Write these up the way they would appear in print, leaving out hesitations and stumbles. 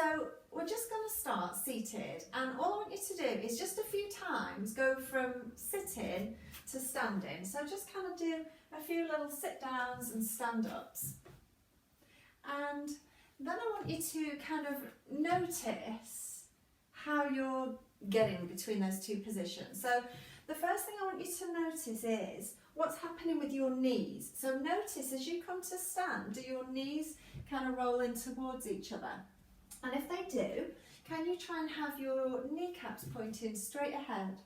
So we're just going to start seated, and all I want you to do is just a few times go from sitting to standing. So just kind of do a few little sit downs and stand ups. And then I want you to kind of notice how you're getting between those two positions. So the first thing I want you to notice is what's happening with your knees. So notice as you come to stand, do your knees kind of roll in towards each other? And if they do, can you try and have your kneecaps pointing straight ahead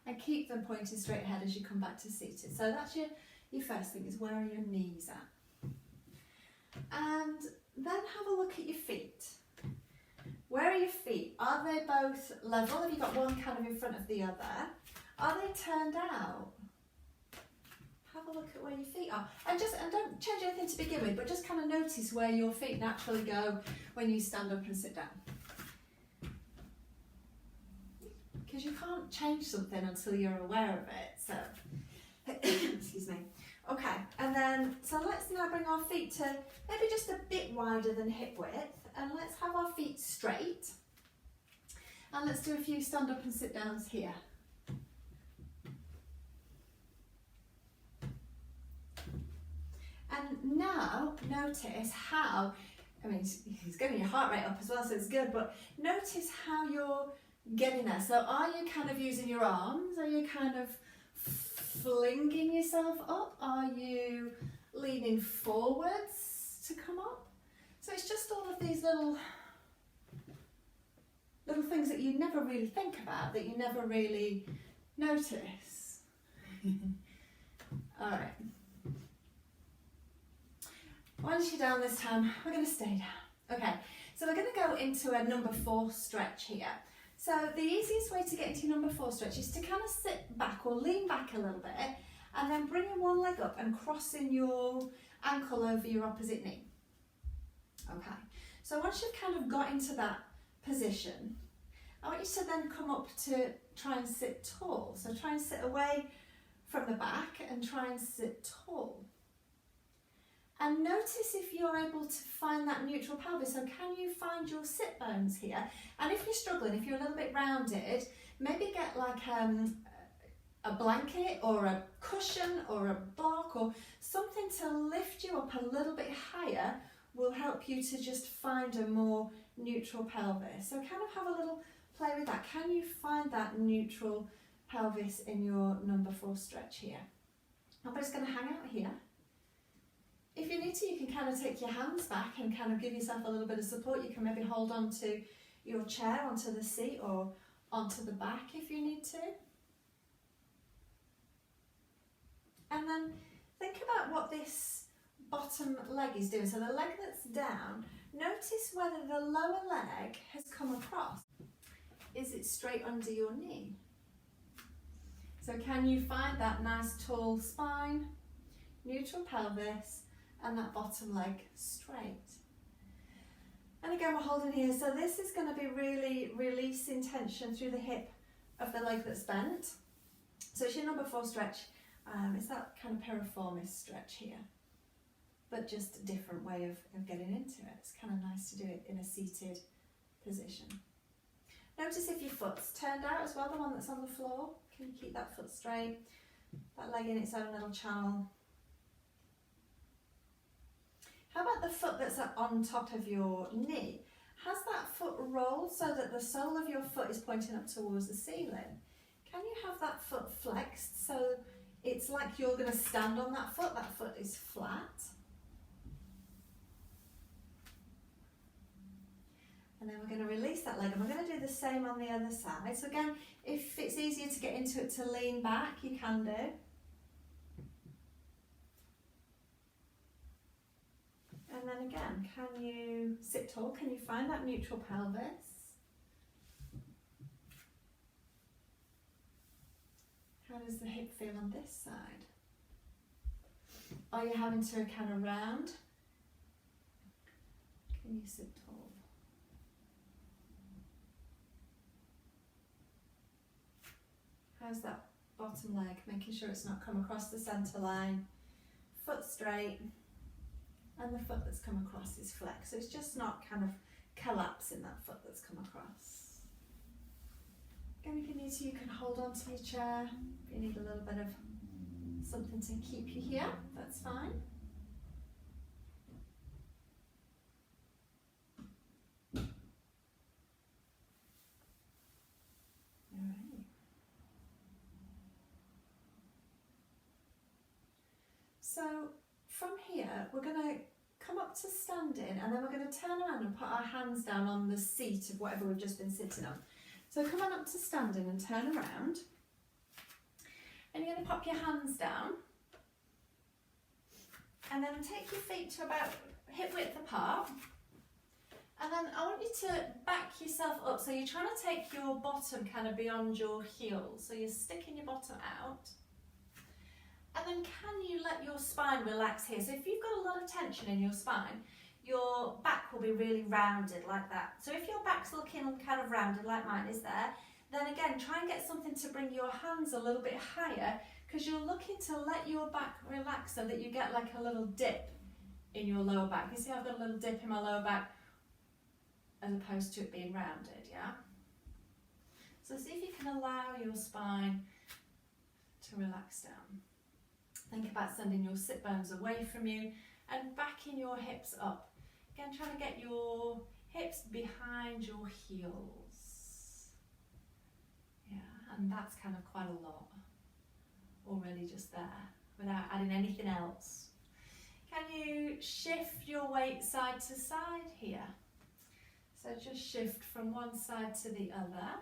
and keep them pointing straight ahead as you come back to seated? So that's your first thing, is where are your knees at? And then have a look at your feet. Where are your feet? Are they both level? Have you got one kind of in front of the other? Are they turned out? Have a look at where your feet are. And don't change anything to begin with, but just kind of notice where your feet naturally go when you stand up and sit down. Because you can't change something until you're aware of it. So, excuse me. Okay, and then, so let's now bring our feet to maybe just a bit wider than hip width, and let's have our feet straight. And let's do a few stand up and sit downs here. And now notice how, I mean, he's getting your heart rate up as well, so it's good, but notice how you're getting there. So are you kind of using your arms? Are you kind of flinging yourself up? Are you leaning forwards to come up? So it's just all of these little things that you never really think about, that you never really notice. All right. Once you're down this time, we're going to stay down. Okay, so we're going to go into a number 4 stretch here. So the easiest way to get into number 4 stretch is to kind of sit back or lean back a little bit, and then bringing one leg up and crossing your ankle over your opposite knee. Okay, so once you've kind of got into that position, I want you to then come up to try and sit tall. So try and sit away from the back and try and sit tall. And notice if you're able to find that neutral pelvis. So can you find your sit bones here? And if you're struggling, if you're a little bit rounded, maybe get like a blanket or a cushion or a block or something to lift you up a little bit higher, will help you to just find a more neutral pelvis. So kind of have a little play with that. Can you find that neutral pelvis in your number 4 stretch here? I'm just going to hang out here. If you need to, you can kind of take your hands back and kind of give yourself a little bit of support. You can maybe hold on to your chair, onto the seat, or onto the back if you need to. And then think about what this bottom leg is doing. So the leg that's down, notice whether the lower leg has come across. Is it straight under your knee? So can you find that nice tall spine, neutral pelvis, and that bottom leg straight? And again, we're holding here. So this is going to be really releasing tension through the hip of the leg that's bent. So it's your number 4 stretch. It's that kind of piriformis stretch here, but just a different way of getting into it. It's kind of nice to do it in a seated position. Notice if your foot's turned out as well, the one that's on the floor. Can you keep that foot straight? That leg in its own little channel. How about the foot that's on top of your knee? Has that foot rolled so that the sole of your foot is pointing up towards the ceiling? Can you have that foot flexed so it's like you're going to stand on that foot is flat? And then we're going to release that leg, and we're going to do the same on the other side. So again, if it's easier to get into it to lean back, you can do. And then again, can you sit tall? Can you find that neutral pelvis? How does the hip feel on this side? Are you having to kind of round? Can you sit tall? How's that bottom leg? Making sure it's not come across the centre line. Foot straight. And the foot that's come across is flexed. So it's just not kind of collapse in that foot that's come across. Again, if you need to, you can hold on to your chair. If you need a little bit of something to keep you here, that's fine. Alright. So from here, we're going to come up to standing, and then we're going to turn around and put our hands down on the seat of whatever we've just been sitting on. So come on up to standing and turn around. And you're going to pop your hands down. And then take your feet to about hip width apart. And then I want you to back yourself up. So you're trying to take your bottom kind of beyond your heels. So you're sticking your bottom out. And then can you let your spine relax here? So if you've got a lot of tension in your spine, your back will be really rounded like that. So if your back's looking kind of rounded like mine is there, then again, try and get something to bring your hands a little bit higher, because you're looking to let your back relax so that you get like a little dip in your lower back. You see I've got a little dip in my lower back as opposed to it being rounded, yeah? So see if you can allow your spine to relax down. Think about sending your sit bones away from you and backing your hips up. Again, trying to get your hips behind your heels. Yeah, and that's kind of quite a lot already just there, without adding anything else. Can you shift your weight side to side here? So just shift from one side to the other.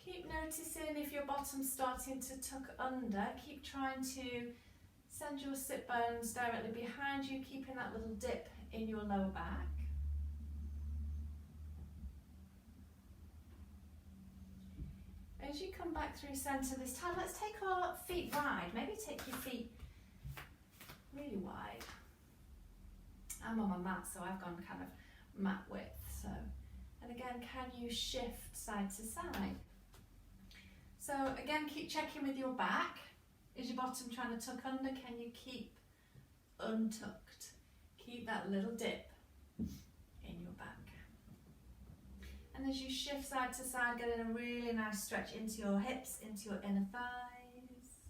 Keep noticing if your bottom's starting to tuck under. Keep trying to send your sit bones directly behind you, keeping that little dip in your lower back. As you come back through centre this time, let's take our feet wide. Maybe take your feet really wide. I'm on my mat, so I've gone kind of mat width. So, and again, can you shift side to side? So again, keep checking with your back. Is your bottom trying to tuck under? Can you keep untucked? Keep that little dip in your back. And as you shift side to side, getting a really nice stretch into your hips, into your inner thighs.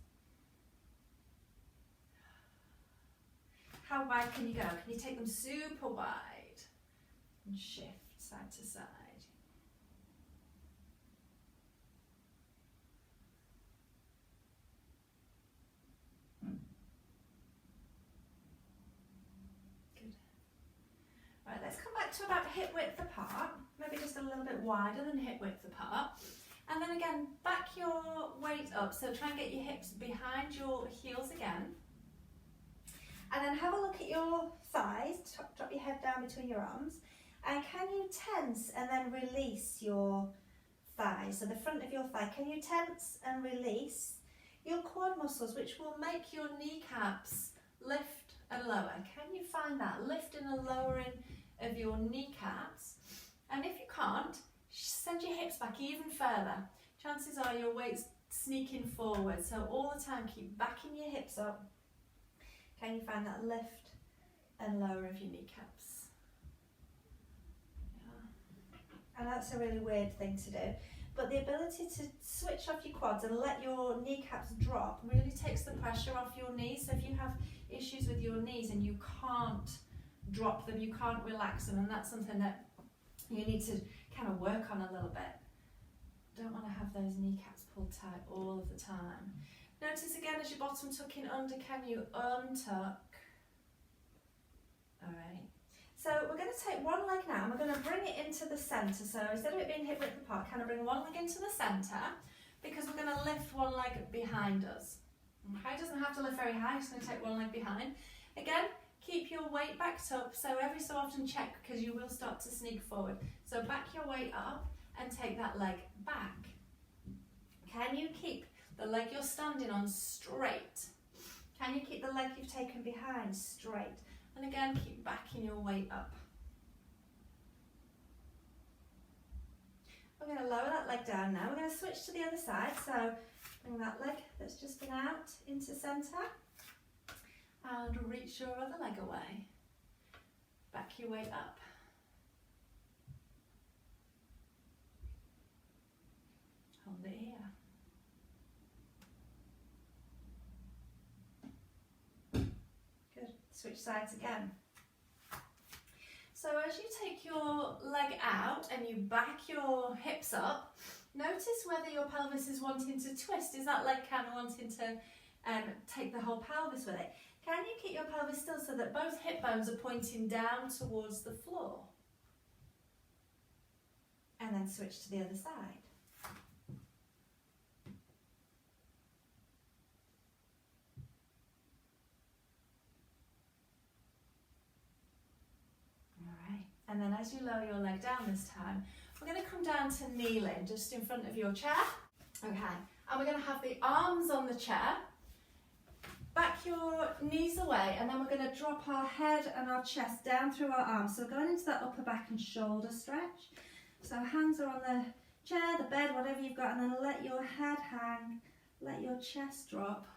How wide can you go? Can you take them super wide? And shift side to side. Right, let's come back to about hip width apart, maybe just a little bit wider than hip width apart. And then again, back your weight up, so try and get your hips behind your heels again. And then have a look at your thighs, drop your head down between your arms. And can you tense and then release your thighs, so the front of your thigh, can you tense and release your quad muscles, which will make your kneecaps lift and lower. Can you find that lifting and lowering of your kneecaps? And if you can't, send your hips back even further. Chances are your weight's sneaking forward, so all the time keep backing your hips up. Can you find that lift and lower of your kneecaps? Yeah. And that's a really weird thing to do, but the ability to switch off your quads and let your kneecaps drop really takes the pressure off your knees. So if you have issues with your knees and you can't drop them, you can't relax them, and that's something that you need to kind of work on a little bit. Don't want to have those kneecaps pulled tight all of the time. Notice again as your bottom tucking under, can you untuck? Alright, so we're going to take one leg now and we're going to bring it into the centre. So instead of it being hip width apart, kind of bring one leg into the centre, because we're going to lift one leg behind us. Okay, it doesn't have to lift very high, it's going to take one leg behind. Again, keep your weight backed up, so every so often check, because you will start to sneak forward. So back your weight up and take that leg back. Can you keep the leg you're standing on straight? Can you keep the leg you've taken behind straight? And again, keep backing your weight up. We're going to lower that leg down now. We're going to switch to the other side. So bring that leg that's just been out into centre. And reach your other leg away. Back your weight up. Hold it here. Good. Switch sides again. So as you take your leg out and you back your hips up, notice whether your pelvis is wanting to twist. Is that leg kind of wanting to take the whole pelvis with it? Can you keep your pelvis still so that both hip bones are pointing down towards the floor? And then switch to the other side. And then as you lower your leg down this time, we're going to come down to kneeling just in front of your chair. Okay, and we're going to have the arms on the chair, back your knees away, and then we're going to drop our head and our chest down through our arms. So going into that upper back and shoulder stretch. So hands are on the chair, the bed, whatever you've got, and then let your head hang, let your chest drop,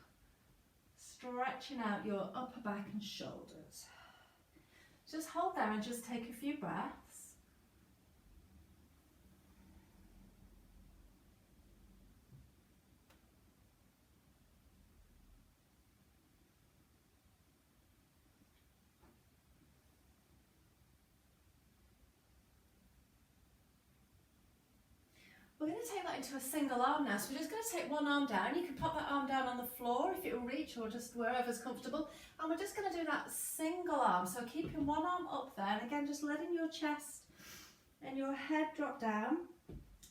stretching out your upper back and shoulders. Just hold there and just take a few breaths. We're going to take that into a single arm now. So we're just going to take one arm down. You can pop that arm down on the floor if it will reach, or just wherever's comfortable. And we're just going to do that single arm. So keeping one arm up there, and again just letting your chest and your head drop down.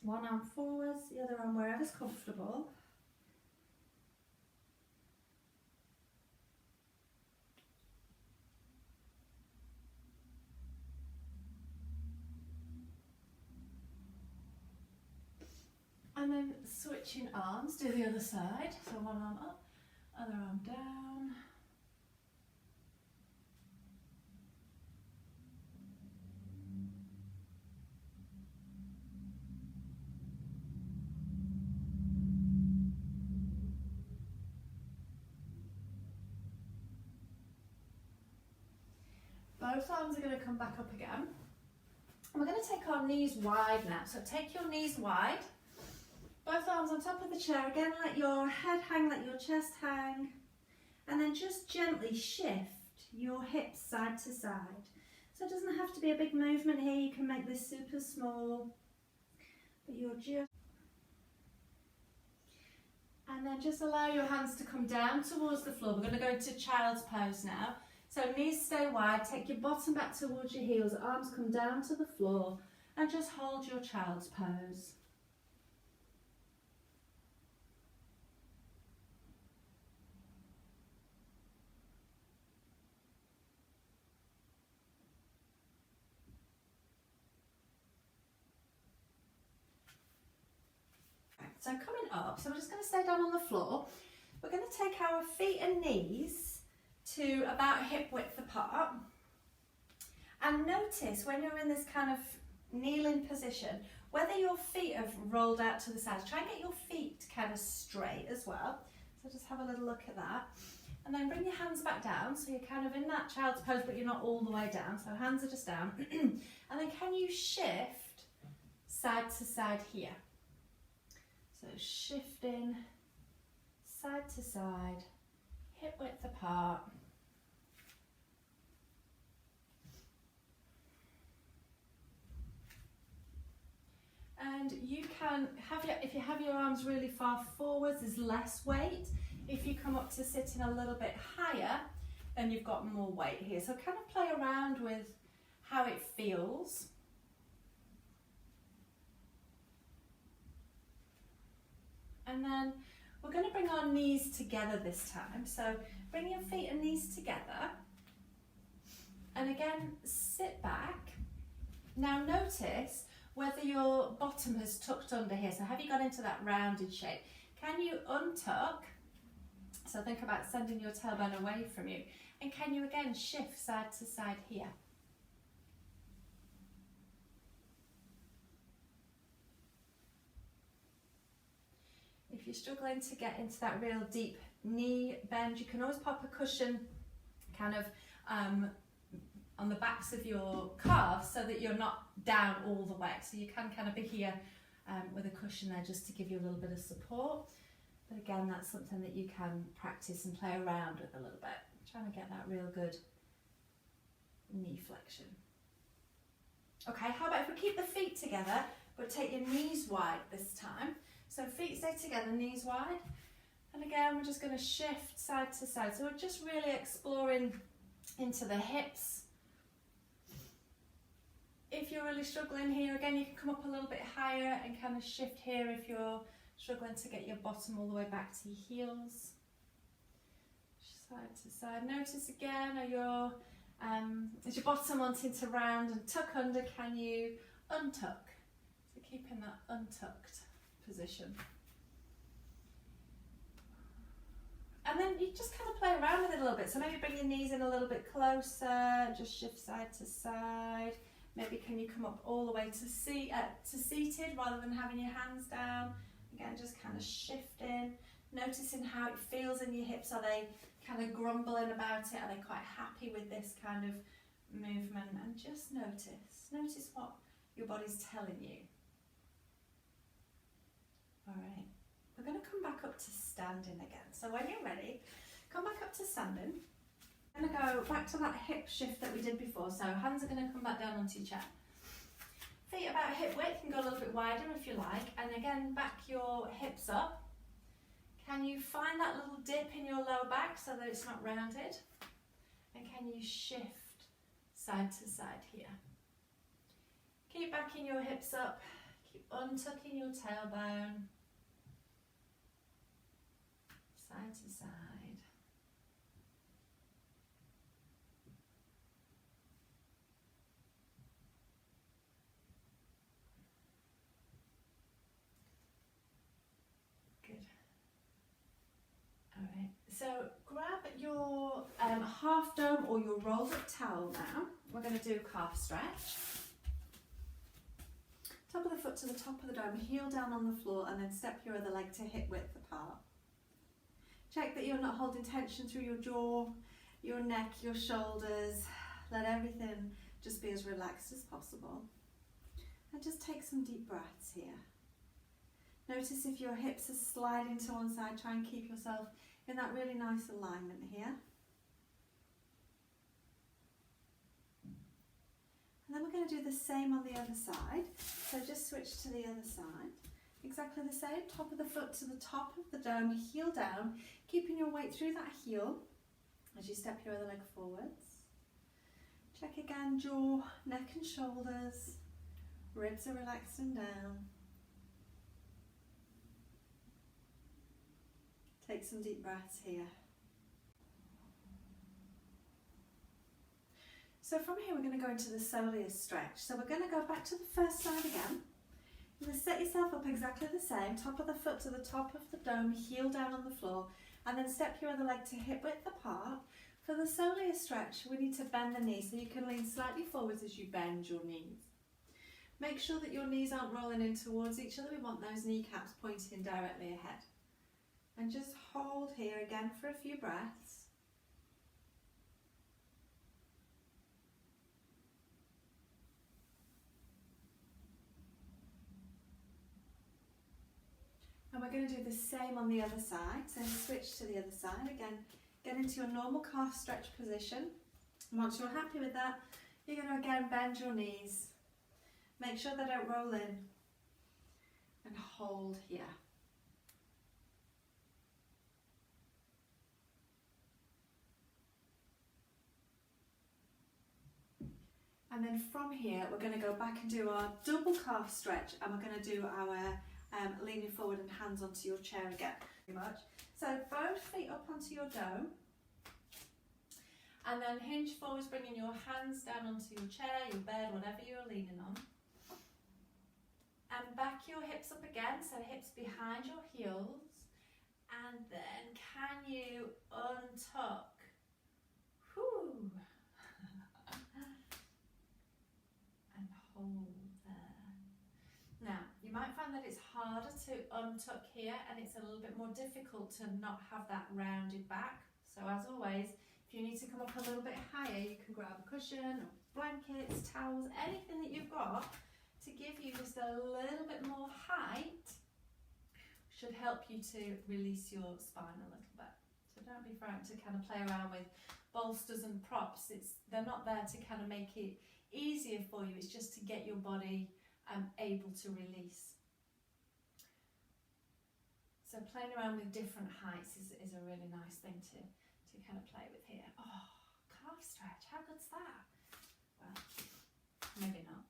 One arm forwards, the other arm wherever's comfortable. And then switching arms, do the other side. So one arm up, other arm down. Both arms are going to come back up again. And we're going to take our knees wide now. So take your knees wide. Both arms on top of the chair. Again, let your head hang, let your chest hang. And then just gently shift your hips side to side. So it doesn't have to be a big movement here. You can make this super small. But you're just... And then just allow your hands to come down towards the floor. We're going to go into child's pose now. So knees stay wide, take your bottom back towards your heels, arms come down to the floor, and just hold your child's pose. So coming up, so we're just going to stay down on the floor. We're going to take our feet and knees to about hip width apart. And notice when you're in this kind of kneeling position, whether your feet have rolled out to the sides. Try and get your feet kind of straight as well. So just have a little look at that. And then bring your hands back down. So you're kind of in that child's pose, but you're not all the way down. So hands are just down. And then can you shift side to side here? So shifting side to side, hip width apart. And you can have if you have your arms really far forwards, there's less weight. If you come up to sitting a little bit higher, then you've got more weight here. So kind of play around with how it feels. And then we're going to bring our knees together this time. So bring your feet and knees together. And again, sit back. Now notice whether your bottom has tucked under here. So have you got into that rounded shape? Can you untuck? So think about sending your tailbone away from you. And can you again shift side to side here? If you're struggling to get into that real deep knee bend, you can always pop a cushion kind of on the backs of your calves so that you're not down all the way. So you can kind of be here with a cushion there just to give you a little bit of support. But again, that's something that you can practice and play around with a little bit. Trying to get that real good knee flexion. Okay, how about if we keep the feet together, but take your knees wide this time. So feet stay together, knees wide. And again, we're just going to shift side to side. So we're just really exploring into the hips. If you're really struggling here, again, you can come up a little bit higher and kind of shift here if you're struggling to get your bottom all the way back to your heels. Side to side. Notice again, is your bottom wanting to round and tuck under? Can you untuck? So keeping that untucked position. And then you just kind of play around with it a little bit. So maybe bring your knees in a little bit closer, just shift side to side. Maybe can you come up all the way to seated rather than having your hands down. Again, just kind of shifting, noticing how it feels in your hips. Are they kind of grumbling about it? Are they quite happy with this kind of movement? And just notice what your body's telling you. All right, we're going to come back up to standing again. So when you're ready, come back up to standing. We're going to go back to that hip shift that we did before. So hands are going to come back down onto your chair. Feet about hip width, can go a little bit wider if you like. And again, back your hips up. Can you find that little dip in your lower back so that it's not rounded? And can you shift side to side here? Keep backing your hips up. Keep untucking your tailbone. Side to side. Good. All right. So grab your half dome or your rolled up towel now. We're going to do calf stretch. Top of the foot to the top of the dome, heel down on the floor, and then step your other leg to hip width apart. Check that you're not holding tension through your jaw, your neck, your shoulders. Let everything just be as relaxed as possible. And just take some deep breaths here. Notice if your hips are sliding to one side, try and keep yourself in that really nice alignment here. And then we're going to do the same on the other side. So just switch to the other side. Exactly the same, top of the foot to the top of the dome, heel down, keeping your weight through that heel as you step your other leg forwards. Check again, jaw, neck and shoulders, ribs are relaxed and down. Take some deep breaths here. So from here we're going to go into the soleus stretch. So we're going to go back to the first side again. You're going to set yourself up exactly the same, top of the foot to the top of the dome, heel down on the floor, and then step your other leg to hip width apart. For the soleus stretch, we need to bend the knees, so you can lean slightly forwards as you bend your knees. Make sure that your knees aren't rolling in towards each other. We want those kneecaps pointing directly ahead. And just hold here again for a few breaths. And we're going to do the same on the other side. So switch to the other side. Again, get into your normal calf stretch position. And once you're happy with that, you're going to again bend your knees. Make sure they don't roll in. And hold here. And then from here, we're going to go back and do our double calf stretch, and we're going to do our leaning forward and hands onto your chair again. Pretty much. So both feet up onto your dome, and then hinge forwards, bringing your hands down onto your chair, your bed, whatever you're leaning on. And back your hips up again, so hips behind your heels. And then can you untuck? Whew. And hold there. Now, you might find that it's harder to untuck here, and it's a little bit more difficult to not have that rounded back. So as always, If you need to come up a little bit higher, you can grab a cushion, or blankets, towels, anything that you've got to give you just a little bit more height should help you to release your spine a little bit. So don't be frightened to kind of play around with bolsters and props. They're not there to kind of make it easier for you, it's just to get your body able to release. So playing around with different heights is a really nice thing to kind of play with here. Oh, calf stretch, how good's that? Well, maybe not.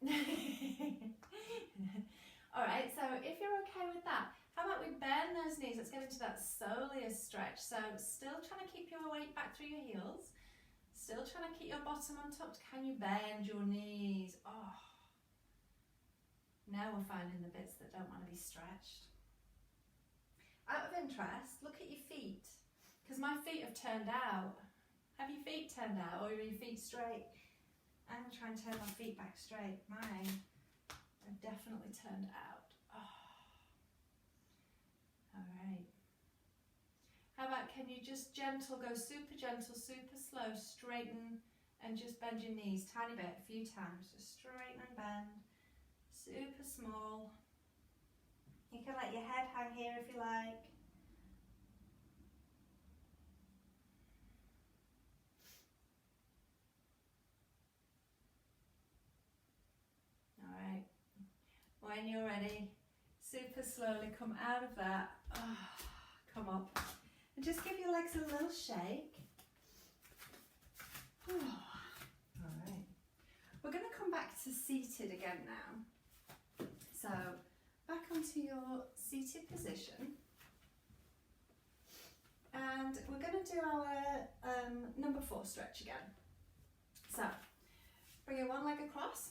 All right, so if you're okay with that, how about we bend those knees? Let's get into that soleus stretch. So still trying to keep your weight back through your heels, still trying to keep your bottom untucked. Can you bend your knees? Oh, now we're finding the bits that don't want to be stretched. Out of interest, look at your feet, because my feet have turned out. Have your feet turned out, or are your feet straight? I'm going to try and turn my feet back straight. Mine have definitely turned out. Oh. All right. How about, can you just go super gentle, super slow, straighten and just bend your knees, tiny bit, a few times. Just straighten and bend, super small. You can let your head hang here if you like. All right. When you're ready, super slowly come out of that. Oh, come up. And just give your legs a little shake. Oh. All right. We're going to come back to seated again now. So back onto your seated position, and we're going to do our number 4 stretch again. So bring your one leg across,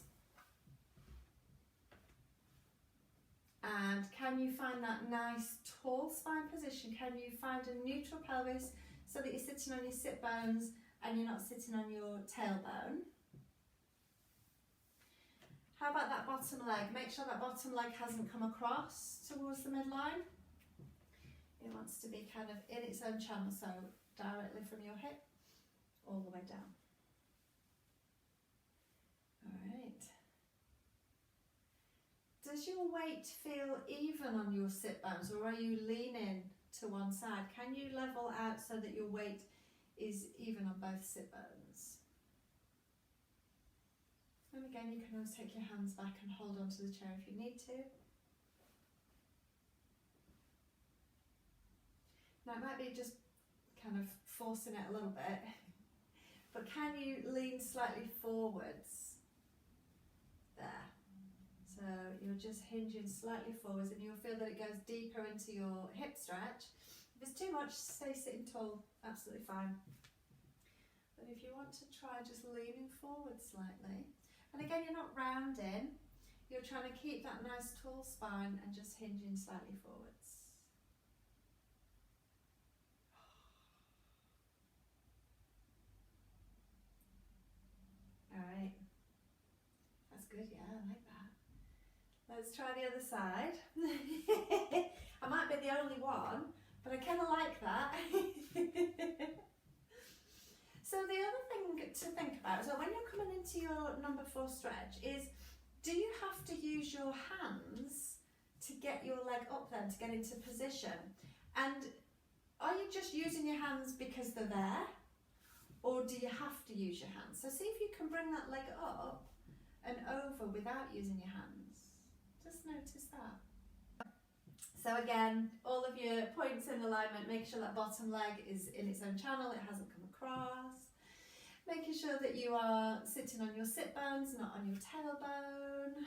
and can you find that nice tall spine position? Can you find a neutral pelvis so that you're sitting on your sit bones and you're not sitting on your tailbone? How about that bottom leg? Make sure that bottom leg hasn't come across towards the midline. It wants to be kind of in its own channel, so directly from your hip all the way down. All right. Does your weight feel even on your sit bones, or are you leaning to one side? Can you level out so that your weight is even on both sit bones? And again, you can always take your hands back and hold onto the chair if you need to. Now it might be just kind of forcing it a little bit, but can you lean slightly forwards? There. So you're just hinging slightly forwards, and you'll feel that it goes deeper into your hip stretch. If it's too much, stay sitting tall, absolutely fine. But if you want to try just leaning forward slightly, and again, you're not rounding, you're trying to keep that nice tall spine and just hinging slightly forwards. All right, that's good, yeah, I like that. Let's try the other side. I might be the only one, but I kind of like that. So the other thing to think about is that when you're coming into your number 4 stretch is, do you have to use your hands to get your leg up then, to get into position? And are you just using your hands because they're there? Or do you have to use your hands? So see if you can bring that leg up and over without using your hands. Just notice that. So again, all of your points in alignment, make sure that bottom leg is in its own channel, it hasn't come across. Making sure that you are sitting on your sit bones, not on your tailbone.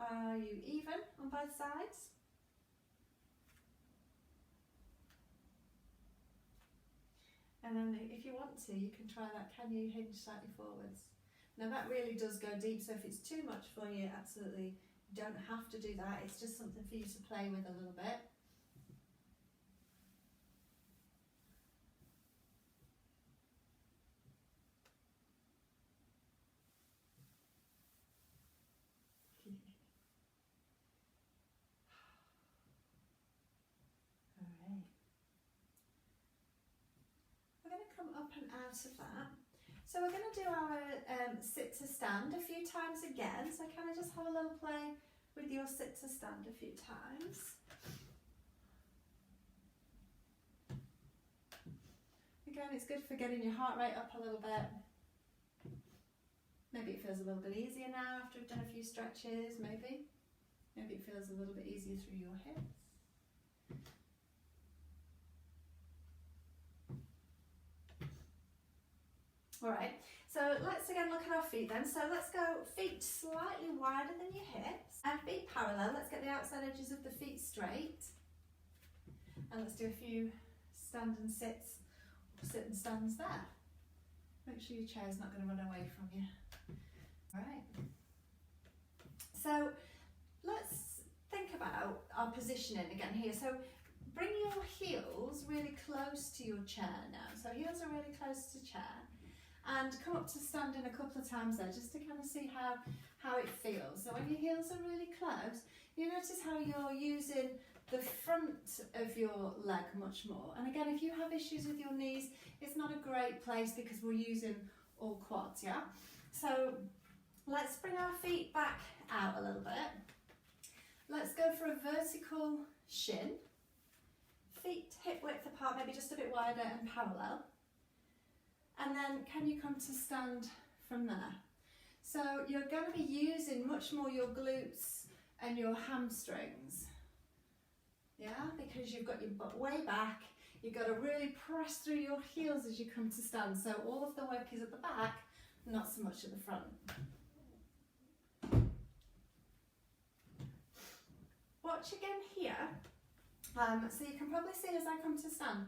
Are you even on both sides? And then if you want to, you can try that, can you hinge slightly forwards? Now that really does go deep, so if it's too much for you, absolutely you don't have to do that. It's just something for you to play with a little bit. All right. We're going to come up and out of that. So we're going to do our sit to stand a few times again. So can I just have a little play with your sit to stand a few times? Again, it's good for getting your heart rate up a little bit. Maybe it feels a little bit easier now after we've done a few stretches, maybe. Maybe it feels a little bit easier through your hips. All right, so let's again look at our feet then. So let's go feet slightly wider than your hips and feet parallel. Let's get the outside edges of the feet straight. And let's do a few stand and sits, or sit and stands there. Make sure your chair's not going to run away from you. All right. So let's think about our positioning again here. So bring your heels really close to your chair now. So heels are really close to chair. And come up to standing a couple of times there just to kind of see how it feels. So when your heels are really close, you notice how you're using the front of your leg much more. And again, if you have issues with your knees, it's not a great place because we're using all quads, yeah? So let's bring our feet back out a little bit. Let's go for a vertical shin. Feet hip width apart, maybe just a bit wider and parallel. And then can you come to stand from there? So you're going to be using much more your glutes and your hamstrings. Yeah, because you've got your butt way back. You've got to really press through your heels as you come to stand. So all of the work is at the back, not so much at the front. Watch again here. So you can probably see as I come to stand.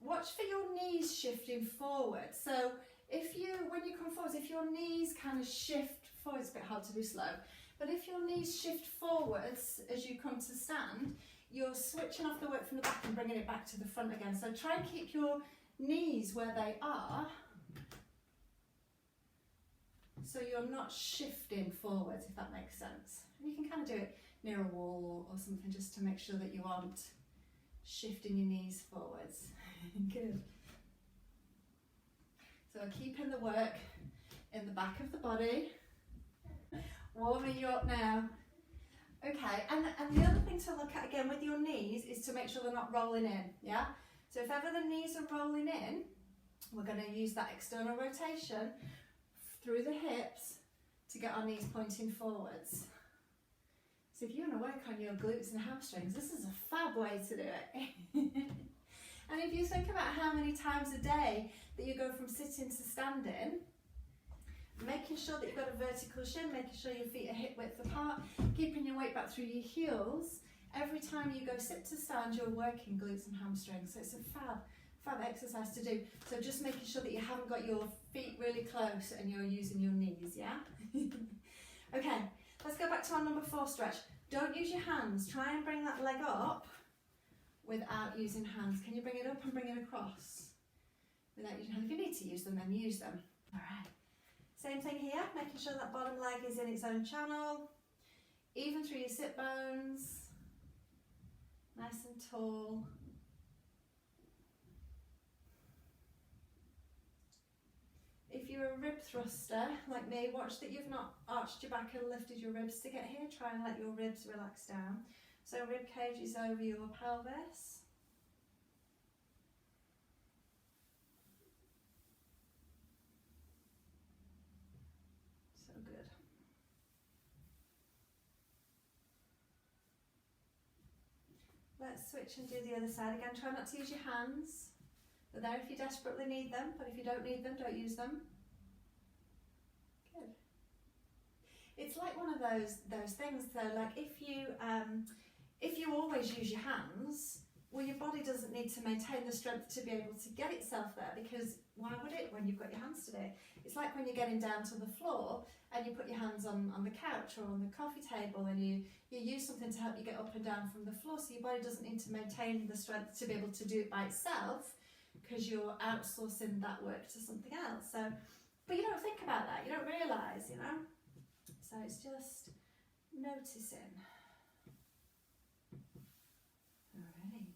Watch for your knees shifting forward. So when you come forward, if your knees kind of shift forward, it's a bit hard to do slow, but if your knees shift forwards as you come to stand, you're switching off the work from the back and bringing it back to the front again. So try and keep your knees where they are, so you're not shifting forwards, if that makes sense. And you can kind of do it near a wall or something just to make sure that you aren't shifting your knees forwards. Good. So keeping the work in the back of the body. Warming you up now. Okay, and the other thing to look at again with your knees is to make sure they're not rolling in, yeah? So if ever the knees are rolling in, we're going to use that external rotation through the hips to get our knees pointing forwards. So if you want to work on your glutes and hamstrings, this is a fab way to do it. And if you think about how many times a day that you go from sitting to standing, making sure that you've got a vertical shin, making sure your feet are hip width apart, keeping your weight back through your heels, every time you go sit to stand, you're working glutes and hamstrings. So it's a fab exercise to do. So just making sure that you haven't got your feet really close and you're using your knees, yeah? Okay, let's go back to our number 4 stretch. Don't use your hands. Try and bring that leg up without using hands. Can you bring it up and bring it across? Without using hands. If you need to use them, then use them. All right. Same thing here, making sure that bottom leg is in its own channel. Even through your sit bones. Nice and tall. If you're a rib thruster, like me, watch that you've not arched your back and lifted your ribs to get here. Try and let your ribs relax down. So rib cage is over your pelvis. So good. Let's switch and do the other side again. Try not to use your hands. They're there if you desperately need them, but if you don't need them, don't use them. Good. It's like one of those things though, like if you always use your hands, well, your body doesn't need to maintain the strength to be able to get itself there, because why would it when you've got your hands to do it? It's like when you're getting down to the floor and you put your hands on the couch or on the coffee table and you use something to help you get up and down from the floor, so your body doesn't need to maintain the strength to be able to do it by itself, because you're outsourcing that work to something else. So, but you don't think about that, you don't realise, you know? So it's just noticing. All right.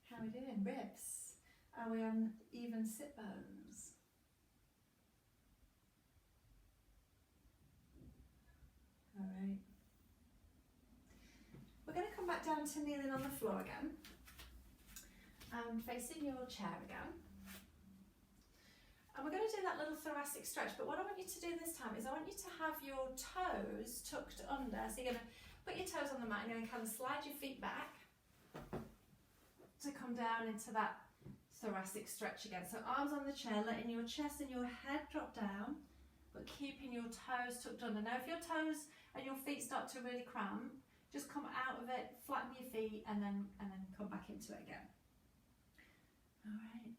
How are we doing? Ribs. Are we on even sit bones? All right. We're going to come back down to kneeling on the floor again. Facing your chair again. And we're going to do that little thoracic stretch, but what I want you to do this time is I want you to have your toes tucked under. So you're going to put your toes on the mat and you're going to kind of slide your feet back to come down into that thoracic stretch again. So arms on the chair, letting your chest and your head drop down, but keeping your toes tucked under. Now if your toes and your feet start to really cramp, just come out of it, flatten your feet, and then come back into it again. All right,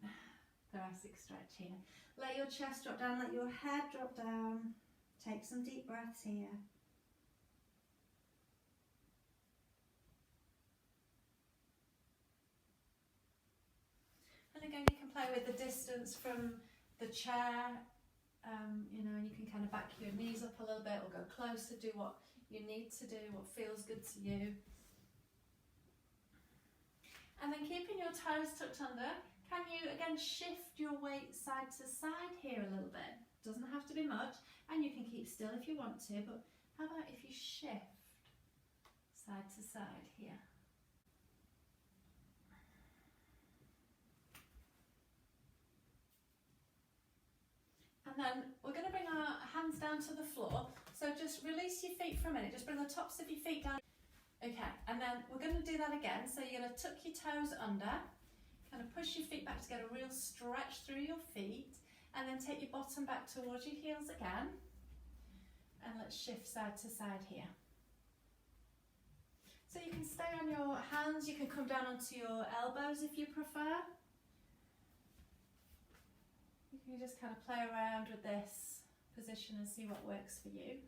thoracic stretch here. Let your chest drop down, let your head drop down. Take some deep breaths here. And again, you can play with the distance from the chair, you know, and you can kind of back your knees up a little bit or go closer, do what you need to do, what feels good to you. And then keeping your toes tucked under, can you again shift your weight side to side here a little bit? Doesn't have to be much, and you can keep still if you want to, but how about if you shift side to side here? And then we're going to bring our hands down to the floor. So just release your feet for a minute. Just bring the tops of your feet down. Okay, and then we're going to do that again. So you're going to tuck your toes under, kind of push your feet back to get a real stretch through your feet, and then take your bottom back towards your heels again. And let's shift side to side here. So you can stay on your hands, you can come down onto your elbows if you prefer. You can just kind of play around with this position and see what works for you.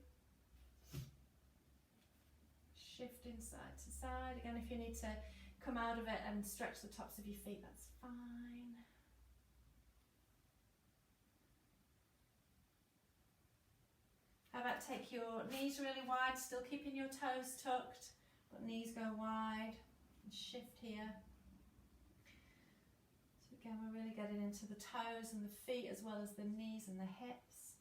Shifting side to side. Again, if you need to come out of it and stretch the tops of your feet, that's fine. How about take your knees really wide, still keeping your toes tucked, but knees go wide, and shift here. So again, we're really getting into the toes and the feet as well as the knees and the hips.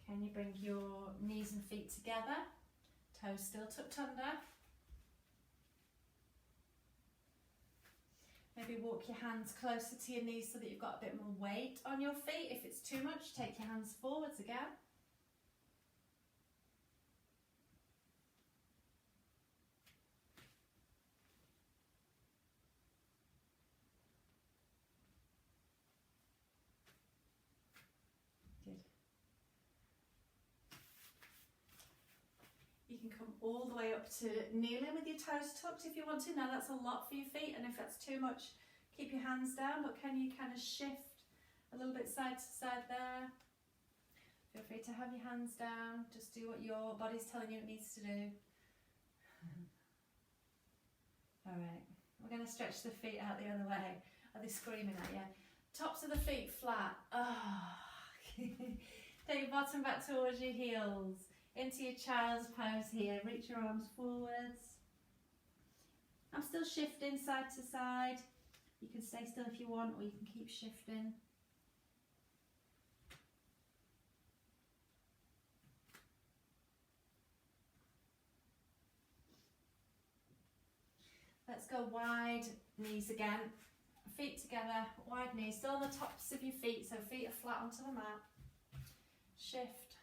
Can you bring your knees and feet together, toes still tucked under? Maybe walk your hands closer to your knees so that you've got a bit more weight on your feet. If it's too much, take your hands forwards again. Good. You can come all the way up to kneeling with your toes tucked if you want to. Now that's a lot for your feet, and if that's too much, keep your hands down, but can you kind of shift a little bit side to side there? Feel free to have your hands down, just do what your body's telling you it needs to do. Alright, we're going to stretch the feet out the other way. Are they screaming at you? Tops of the feet flat. Oh. Take your bottom back towards your heels. Into your child's pose here. Reach your arms forwards. I'm still shifting side to side. You can stay still if you want, or you can keep shifting. Let's go wide knees again. Feet together, wide knees, still on the tops of your feet, so feet are flat onto the mat. Shift.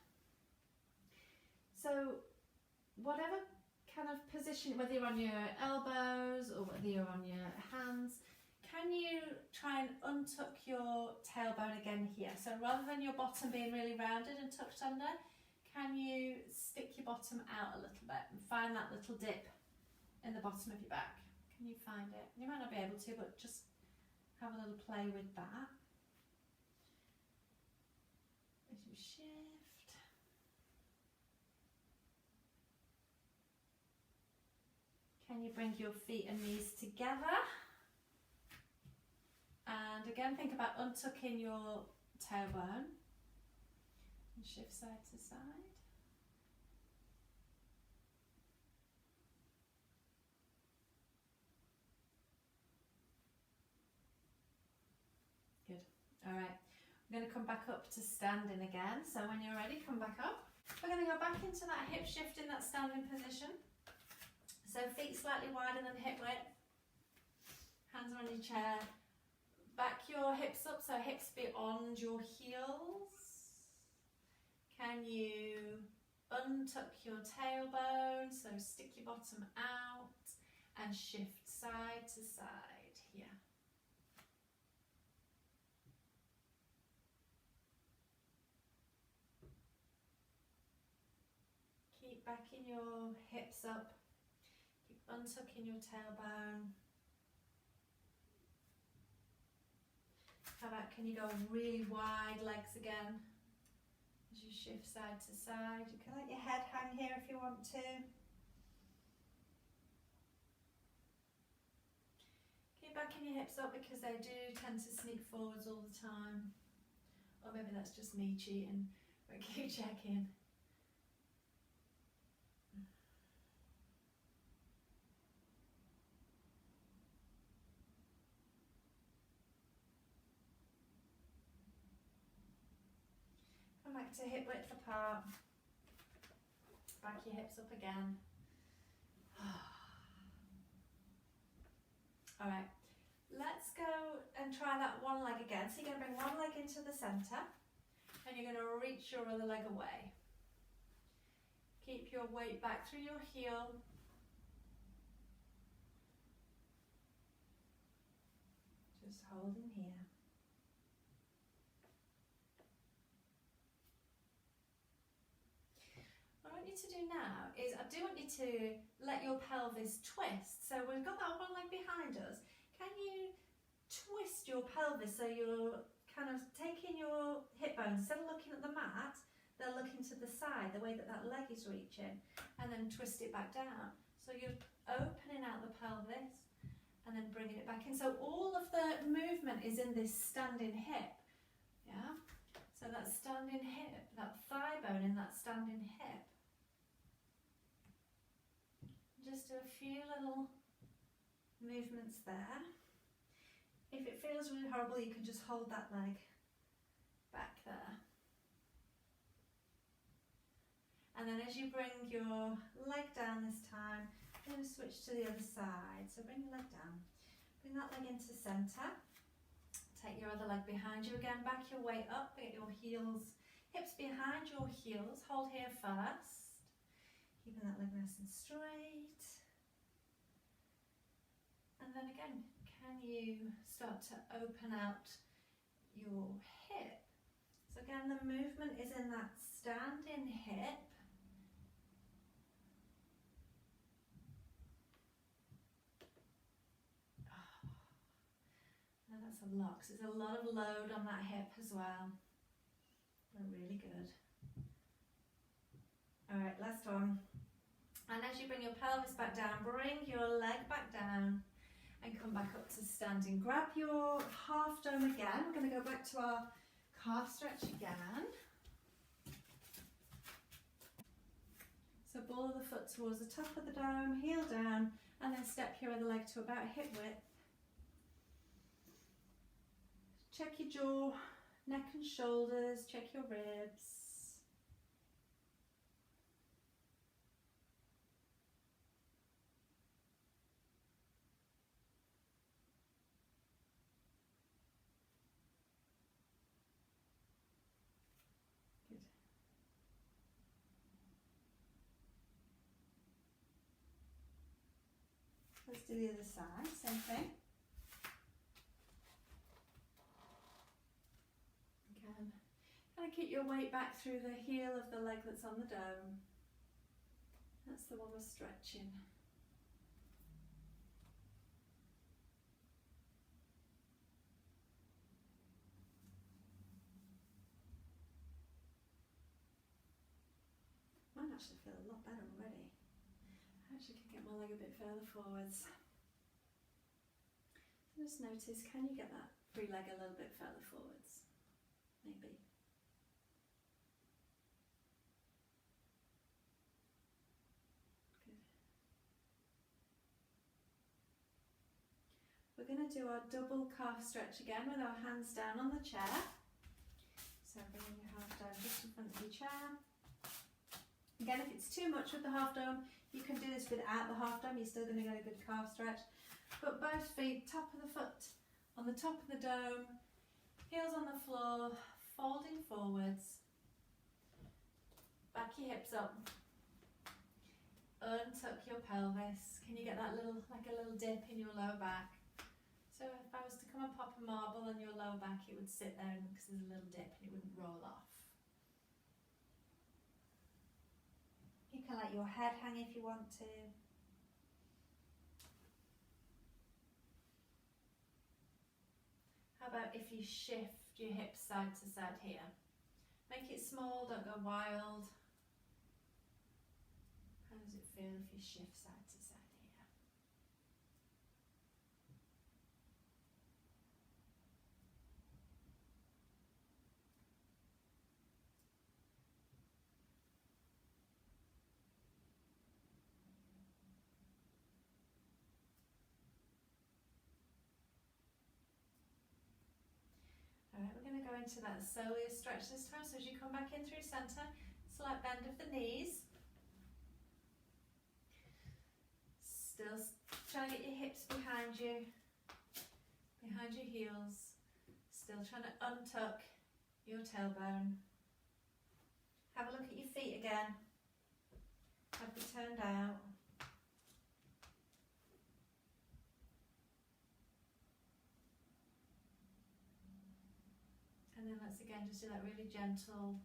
So whatever kind of position, whether you're on your elbows or whether you're on your hands, can you try and untuck your tailbone again here? So rather than your bottom being really rounded and tucked under, can you stick your bottom out a little bit and find that little dip in the bottom of your back? Can you find it? You might not be able to, but just have a little play with that. As you shift. Can you bring your feet and knees together? And again, think about untucking your tailbone. And shift side to side. All right, we're going to come back up to standing again. So when you're ready, come back up. We're going to go back into that hip shift in that standing position. So feet slightly wider than hip width. Hands are on your chair. Back your hips up, so hips beyond your heels. Can you untuck your tailbone, so stick your bottom out and shift side to side here. Keep backing your hips up, keep untucking your tailbone. How about, can you go really wide legs again as you shift side to side? You can let your head hang here if you want to. Keep backing your hips up because they do tend to sneak forwards all the time. Or maybe that's just me cheating, but keep checking. Come back to hip width apart. Back your hips up again. Alright, let's go and try that one leg again. So you're going to bring one leg into the centre and you're going to reach your other leg away. Keep your weight back through your heel. Just holding here. What I want you to do now is I do want you to let your pelvis twist. So we've got that one leg behind us. Can you twist your pelvis so you're kind of taking your hip bones, instead of looking at the mat, they're looking to the side, the way that that leg is reaching, and then twist it back down. So you're opening out the pelvis and then bringing it back in. So all of the movement is in this standing hip. Yeah? So that standing hip, that thigh bone in that standing hip. Just do a few little movements there. If it feels really horrible, you can just hold that leg back there. And then as you bring your leg down this time, you're going to switch to the other side. So bring your leg down. Bring that leg into centre. Take your other leg behind you again. Back your weight up. Get your heels, hips behind your heels. Hold here first. Keeping that leg nice and straight. And then again, can you start to open out your hip? So again, the movement is in that standing hip. Now that's a lot, because there's a lot of load on that hip as well. But really good. Alright, last one. And as you bring your pelvis back down, bring your leg back down and come back up to standing. Grab your half dome again. We're going to go back to our calf stretch again. So ball the foot towards the top of the dome, heel down, and then step your other leg to about hip width. Check your jaw, neck and shoulders, check your ribs. Good. Let's do the other side, same thing. Again, kind of keep your weight back through the heel of the leg that's on the dome. That's the one we're stretching. Mine actually feel a lot better already. I actually can get my leg a bit further forwards. Just notice, can you get that free leg a little bit further forwards? Maybe. Good. We're going to do our double calf stretch again with our hands down on the chair. So bringing your half dome just in front of your chair. Again, if it's too much with the half dome, you can do this without the half dome. You're still going to get a good calf stretch. But both feet, top of the foot on the top of the dome, heels on the floor, folding forwards. Back your hips up. Untuck your pelvis. Can you get that little, like a little dip in your lower back? So if I was to come and pop a marble on your lower back, it would sit there because there's a little dip and it wouldn't roll off. You can let your head hang if you want to. How about if you shift your hips side to side here? Make it small, don't go wild. How does it feel if you shift side to side here? Alright, we're going to go into that soleus stretch this time. So as you come back in through centre, slight bend of the knees. Still trying to get your hips behind you, behind your heels. Still trying to untuck your tailbone. Have a look at your feet again. Have them turned out. And then let's again just do that really gentle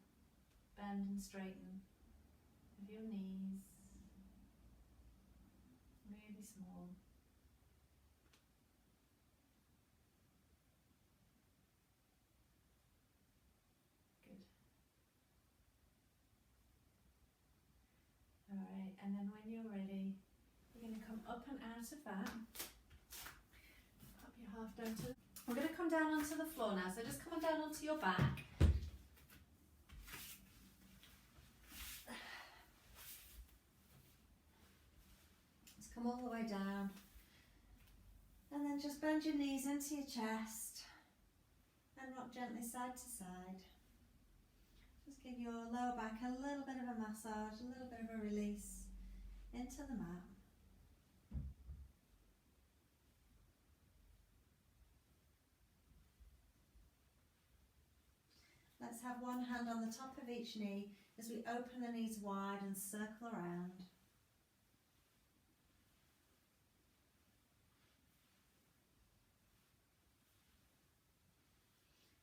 bend and straighten of your knees. Really small. Good. Alright, and then when you're ready, you're going to come up and out of that. Pop your half down to the... We're going to come down onto the floor now, so just come on down onto your back. Just come all the way down. And then just bend your knees into your chest and rock gently side to side. Just give your lower back a little bit of a massage, a little bit of a release into the mat. Let's have one hand on the top of each knee as we open the knees wide and circle around.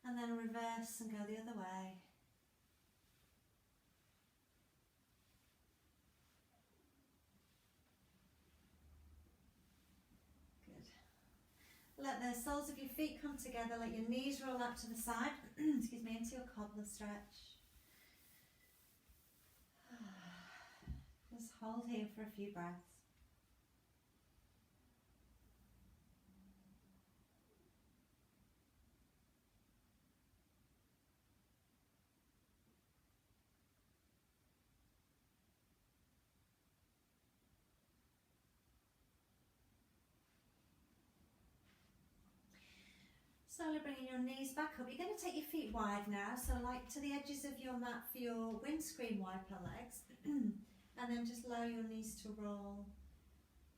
And then reverse and go the other way. Let the soles of your feet come together, let your knees roll out to the side, excuse me, into your cobbler stretch. Just hold here for a few breaths. Slowly bringing your knees back up. You're going to take your feet wide now, so like to the edges of your mat for your windscreen wiper legs. And then just allow your knees to roll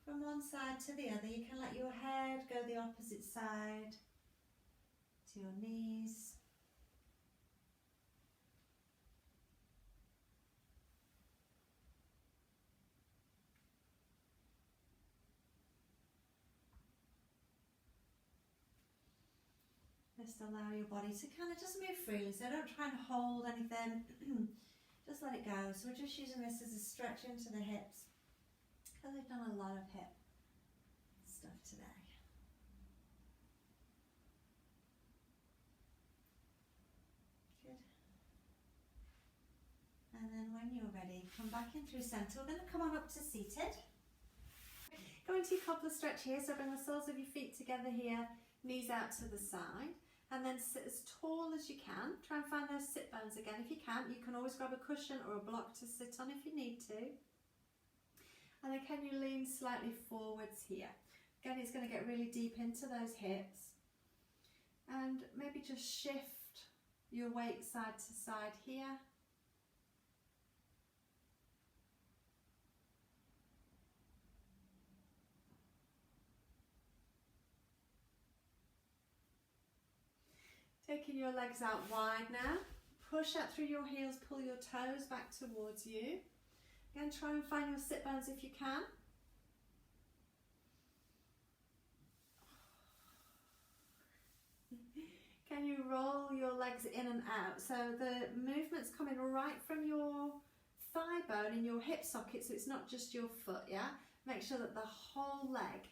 from one side to the other. You can let your head go the opposite side to your knees. Just allow your body to kind of just move freely, so don't try and hold anything, just let it go. So we're just using this as a stretch into the hips, because we've done a lot of hip stuff today. Good. And then when you're ready, come back in through centre. We're going to come on up to seated. Go into your cobbler stretch here, so bring the soles of your feet together here, knees out to the side. And then sit as tall as you can. Try and find those sit bones again if you can. You can always grab a cushion or a block to sit on if you need to. And then can you lean slightly forwards here. Again, it's going to get really deep into those hips. And maybe just shift your weight side to side here. Taking your legs out wide now. Push out through your heels, pull your toes back towards you. Again, try and find your sit bones if you can. Can you roll your legs in and out? So the movement's coming right from your thigh bone in your hip socket, so it's not just your foot, yeah? Make sure that the whole leg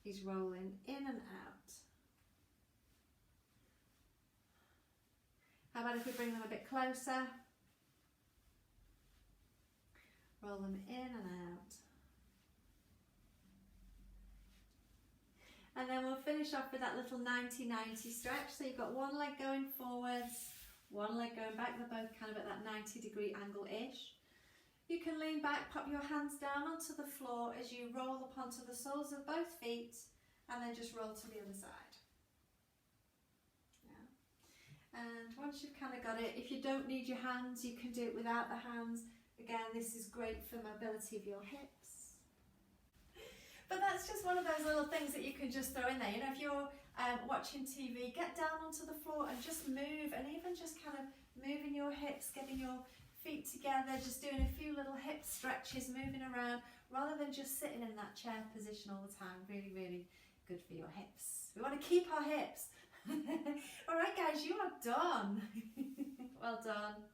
is rolling in and out. How about if we bring them a bit closer? Roll them in and out. And then we'll finish off with that little 90-90 stretch. So you've got one leg going forwards, one leg going back. They're both kind of at that 90-degree angle-ish. You can lean back, pop your hands down onto the floor as you roll up onto the soles of both feet, and then just roll to the other side. Yeah. And once you've kind of got it, if you don't need your hands, you can do it without the hands. Again, this is great for mobility of your hips. But that's just one of those little things that you can just throw in there. You know, if you're watching TV, get down onto the floor and just move, and even just kind of moving your hips, getting your feet together, just doing a few little hip stretches, moving around, rather than just sitting in that chair position all the time. Really, really good for your hips. We want to keep our hips. All right, guys, you are done. Well done.